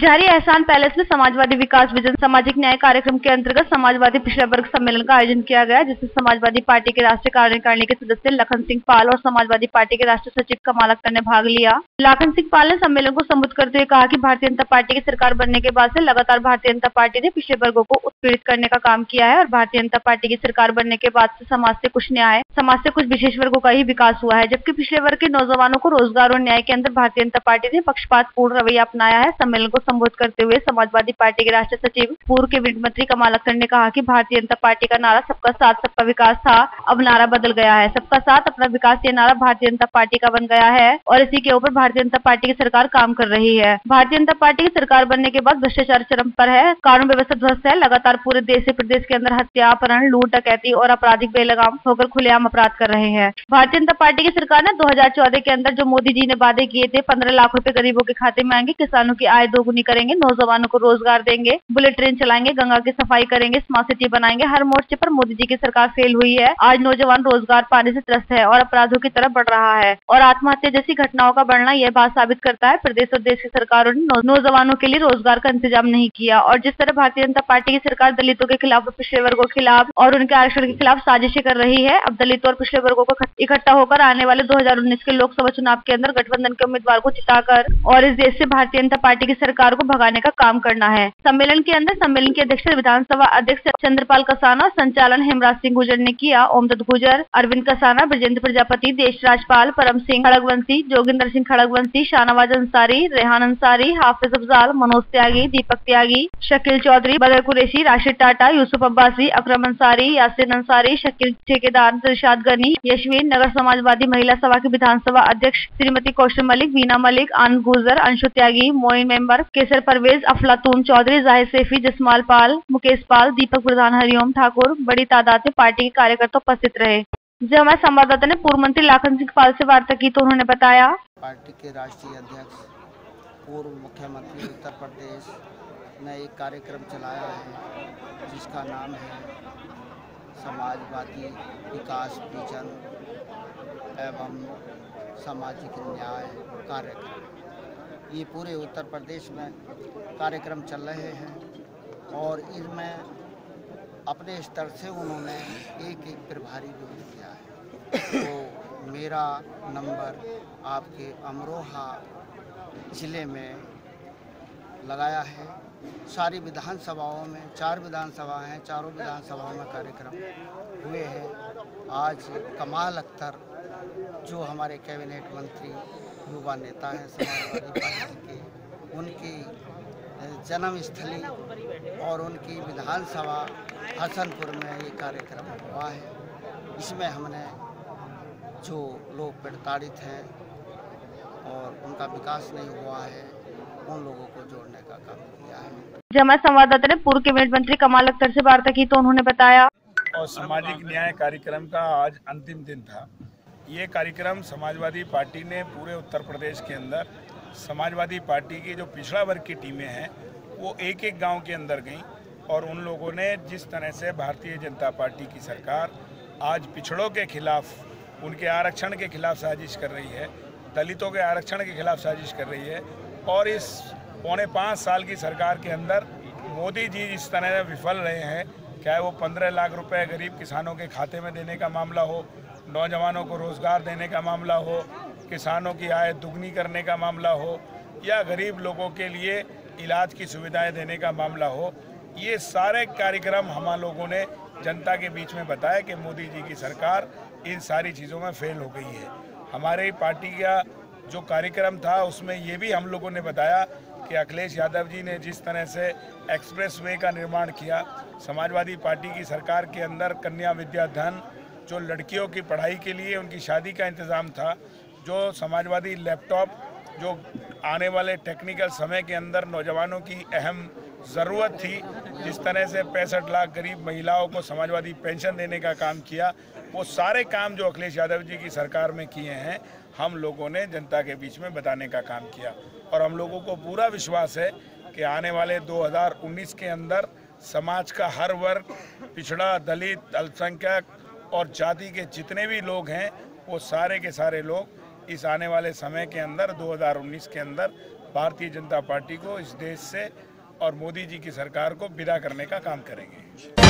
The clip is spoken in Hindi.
पुजारी एहसान पैलेस में समाजवादी विकास विजन सामाजिक न्याय कार्यक्रम के अंतर्गत समाजवादी पिछड़ा वर्ग सम्मेलन का आयोजन किया गया, जिसमें समाजवादी पार्टी के राष्ट्रीय कार्यकारिणी के सदस्य लखन सिंह पाल और समाजवादी पार्टी के राष्ट्रीय सचिव कमाल अख्तर ने भाग लिया। लखन सिंह पाल ने सम्मेलन को संबोधित करते हुए कहा कि भारतीय जनता पार्टी की सरकार बनने के बाद से लगातार भारतीय जनता पार्टी ने पिछड़े वर्गों को उत्पीड़ित करने का काम किया है और भारतीय जनता पार्टी की सरकार बनने के बाद से समाज से कुछ न्याय, समाज से कुछ विशेष वर्गों का ही विकास हुआ है, जबकि पिछड़े वर्ग के नौजवानों को रोजगार और न्याय के अंदर भारतीय जनता पार्टी ने पक्षपातपूर्ण रवैया अपनाया है। सम्मेलन को संबोधित करते हुए समाजवादी पार्टी के राष्ट्रीय सचिव पूर्व कैबिनेट मंत्री कमाल अख्तर ने कहा कि भारतीय जनता पार्टी का नारा सबका साथ सबका विकास था, अब नारा बदल गया है। सबका साथ अपना विकास ये नारा भारतीय जनता पार्टी का बन गया है और इसी के ऊपर भारतीय जनता पार्टी की सरकार काम कर रही है। भारतीय जनता पार्टी की सरकार बनने के बाद भ्रष्टाचार चरम पर है, कानून व्यवस्था ध्वस्त है, लगातार पूरे देश से प्रदेश के अंदर हत्या, अपहरण, लूट, डकैती और आपराधिक बेलगाम होकर खुलेआम अपराध कर रहे हैं। भारतीय जनता पार्टी की सरकार ने 2014 के अंदर जो मोदी जी ने वादे किए थे, 15 लाख रुपए गरीबों के खाते में आएंगे, किसानों की आय दोगुनी करेंगे, नौजवानों को रोजगार देंगे, बुलेट ट्रेन चलाएंगे, गंगा की सफाई करेंगे, स्मार्ट सिटी बनाएंगे, हर मोर्चे पर मोदी जी की सरकार फेल हुई है। आज नौजवान रोजगार पाने से त्रस्त है और अपराधों की तरफ बढ़ रहा है और आत्महत्या जैसी घटनाओं का बढ़ना यह बात साबित करता है प्रदेश और देश की सरकारों ने नौजवानों के लिए रोजगार का इंतजाम नहीं किया। और जिस तरह भारतीय जनता पार्टी की सरकार दलितों के खिलाफ, पिछड़े वर्गों के खिलाफ और उनके आरक्षण के खिलाफ साजिशें कर रही है, अब दलितों और पिछड़े वर्गों को इकट्ठा होकर आने वाले 2019 के लोकसभा चुनाव के अंदर गठबंधन के उम्मीदवार को जिताकर और इस देश से भारतीय जनता पार्टी की सरकार को भगाने का काम करना है। सम्मेलन के अंदर सम्मेलन की अध्यक्षता विधानसभा अध्यक्ष चंद्रपाल कसाना, संचालन हेमराज सिंह गुर्जर ने किया। ओमदत्त गुर्जर, अरविंद कसाना, ब्रजेंद्र प्रजापति, देशराज पाल, परम सिंह खड़गवंशी, जोगिंदर सिंह खड़गवंशी, शाहनवाज अंसारी, रेहान अंसारी, हाफिज अफजाल, मनोज त्यागी, दीपक त्यागी, शकील चौधरी, बदर कुरैशी, राशिद टाटा, यूसुफ अब्बासी, अकरम अंसारी, यासिन अंसारी, शकील ठेकेदार, दिलशाद गनी, यशवीन नगर समाजवादी महिला सभा की विधानसभा अध्यक्ष श्रीमती कौशल मलिक, वीना मलिक, आनंद गुर्जर, अंशु त्यागी, मोइन मेंबर, केसर परवेज, अफलातून चौधरी, जाहिर सैफी, जसमाल पाल, मुकेश पाल, दीपक प्रधान, हरिओम ठाकुर बड़ी तादाद में पार्टी के कार्यकर्ता उपस्थित रहे। जब हमारे संवाददाता ने पूर्व मंत्री लखन सिंह पाल से वार्ता की तो उन्होंने बताया, पार्टी के राष्ट्रीय अध्यक्ष पूर्व मुख्यमंत्री उत्तर प्रदेश ने एक कार्यक्रम चलाया है जिसका नाम है समाजवादी विकास विजन एवं सामाजिक न्याय कार्यक्रम। ये पूरे उत्तर प्रदेश में कार्यक्रम चल रहे हैं और इनमें अपने स्तर से उन्होंने एक एक प्रभारी नियुक्त किया है। तो मेरा नंबर आपके अमरोहा ज़िले में लगाया है। सारी विधानसभाओं में 4 विधानसभा हैं, चारों विधानसभाओं में कार्यक्रम हुए हैं। आज कमाल अख्तर जो हमारे कैबिनेट मंत्री युवा नेता हैं समाजवादी पार्टी के, उनकी जन्मस्थली और उनकी विधानसभा हसनपुर में ये कार्यक्रम हुआ है। इसमें हमने जो लोग प्रताड़ित हैं और उनका विकास नहीं हुआ है, उन लोगों को जोड़ने का काम किया है। जब हमारे संवाददाता ने पूर्व कैबिनेट मंत्री कमाल अख्तर से वार्ता की तो उन्होंने बताया, और सामाजिक न्याय कार्यक्रम का आज अंतिम दिन था। ये कार्यक्रम समाजवादी पार्टी ने पूरे उत्तर प्रदेश के अंदर समाजवादी पार्टी की जो पिछड़ा वर्ग की टीमें हैं वो एक एक गांव के अंदर गईं और उन लोगों ने जिस तरह से भारतीय जनता पार्टी की सरकार आज पिछड़ों के खिलाफ, उनके आरक्षण के खिलाफ साजिश कर रही है, दलितों के आरक्षण के खिलाफ साजिश कर रही है और इस 4.25 साल की सरकार के अंदर मोदी जी जिस तरह से विफल रहे हैं, चाहे वो 15 लाख रुपए गरीब किसानों के खाते में देने का मामला हो, नौजवानों को रोज़गार देने का मामला हो, किसानों की आय दुगनी करने का मामला हो या गरीब लोगों के लिए इलाज की सुविधाएं देने का मामला हो, ये सारे कार्यक्रम हम लोगों ने जनता के बीच में बताया कि मोदी जी की सरकार इन सारी चीज़ों में फेल हो गई है। हमारी पार्टी का जो कार्यक्रम था उसमें ये भी हम लोगों ने बताया कि अखिलेश यादव जी ने जिस तरह से एक्सप्रेसवे का निर्माण किया, समाजवादी पार्टी की सरकार के अंदर कन्या विद्या धन, जो लड़कियों की पढ़ाई के लिए उनकी शादी का इंतज़ाम था, जो समाजवादी लैपटॉप, जो आने वाले टेक्निकल समय के अंदर नौजवानों की अहम ज़रूरत थी, जिस तरह से 65 लाख गरीब महिलाओं को समाजवादी पेंशन देने का काम किया, वो सारे काम जो अखिलेश यादव जी की सरकार में किए हैं हम लोगों ने जनता के बीच में बताने का काम किया। और हम लोगों को पूरा विश्वास है कि आने वाले 2019 के अंदर समाज का हर वर्ग, पिछड़ा, दलित, अल्पसंख्यक और जाति के जितने भी लोग हैं वो सारे के सारे लोग इस आने वाले समय के अंदर 2019 के अंदर भारतीय जनता पार्टी को इस देश से और मोदी जी की सरकार को विदा करने का काम करेंगे।